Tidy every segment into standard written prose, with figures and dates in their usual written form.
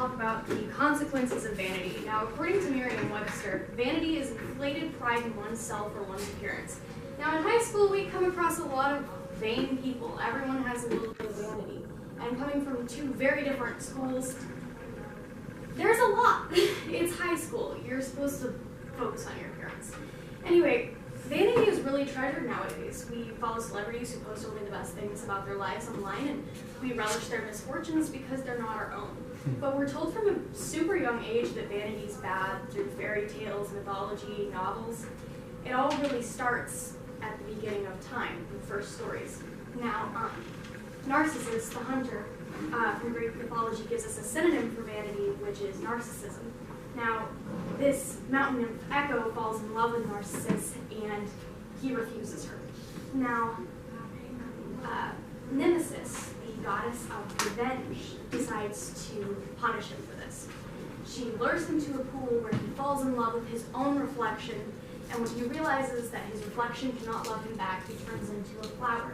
talk about the consequences of vanity. Now, according to Merriam-Webster, vanity is inflated pride in oneself or one's appearance. Now, in high school, we come across a lot of vain people. Everyone has a little bit of vanity. And coming from two very different schools, there's a lot. It's high school. You're supposed to focus on your appearance. Anyway, vanity is really treasured nowadays. We follow celebrities who post only the best things about their lives online, and we relish their misfortunes because they're not our own. But we're told from a super young age that vanity is bad through fairy tales, mythology, novels. It all really starts at the beginning of time, in the first stories. Now, Narcissus, the hunter, from Greek mythology gives us a synonym for vanity, which is narcissism. Now, this mountain nymph Echo falls in love with Narcissus, and he refuses her. Now, Nemesis, the goddess of revenge, decides to punish him for this. She lures him to a pool where he falls in love with his own reflection, and when he realizes that his reflection cannot love him back, he turns into a flower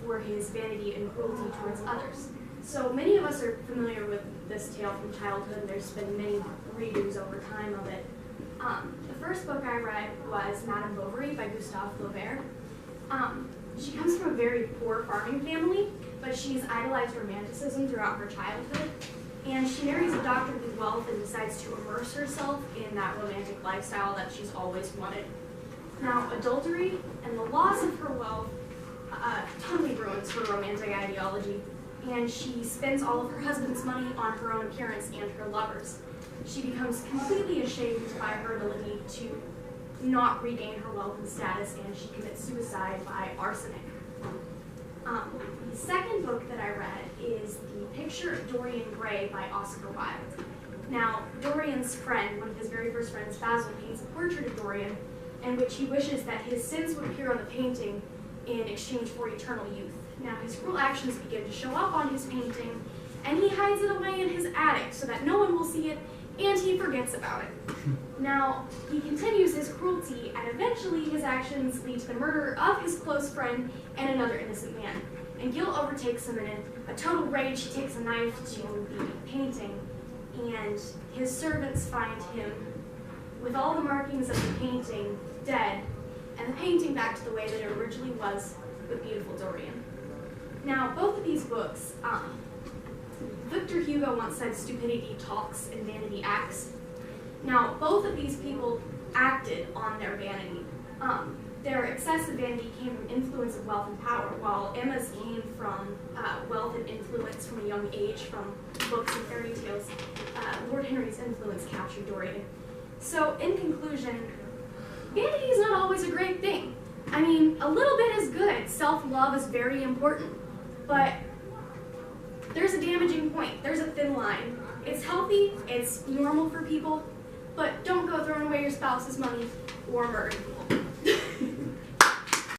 for his vanity and cruelty towards others. So many of us are familiar with this tale from childhood, and there's been many redos over time of it. The first book I read was Madame Bovary by Gustave Flaubert. She comes from a very poor farming family, but she's idolized romanticism throughout her childhood, and she marries a doctor with wealth and decides to immerse herself in that romantic lifestyle that she's always wanted. Now, adultery and the loss of her wealth totally ruins her romantic ideology, and she spends all of her husband's money on her own appearance and her lovers. She becomes completely ashamed by her ability to not regain her wealth and status, and she commits suicide by arsenic. The second book that I read is The Picture of Dorian Gray by Oscar Wilde. Now, Dorian's friend, one of his very first friends, Basil, paints a portrait of Dorian in which he wishes that his sins would appear on the painting in exchange for eternal youth. Now, his cruel actions begin to show up on his painting, and he hides it away in his attic so that no one will see it, and he forgets about it. Now, he continues his cruelty, and eventually his actions lead to the murder of his close friend and another innocent man. And guilt overtakes him, and in a total rage, he takes a knife to the painting, and his servants find him with all the markings of the painting dead, and the painting back to the way that it originally was with beautiful Dorian. Now, both of these books, Victor Hugo once said stupidity talks and vanity acts. Now, both of these people acted on their vanity. Their excessive vanity came from influence of wealth and power, while Emma's came from wealth and influence from a young age, from books and fairy tales. Lord Henry's influence captured Dorian. So, in conclusion, vanity is not always a great thing. I mean, a little bit is good. Self-love is very important. But there's a damaging point. There's a thin line. It's healthy, it's normal for people, but don't go throwing away your spouse's money or murdering people.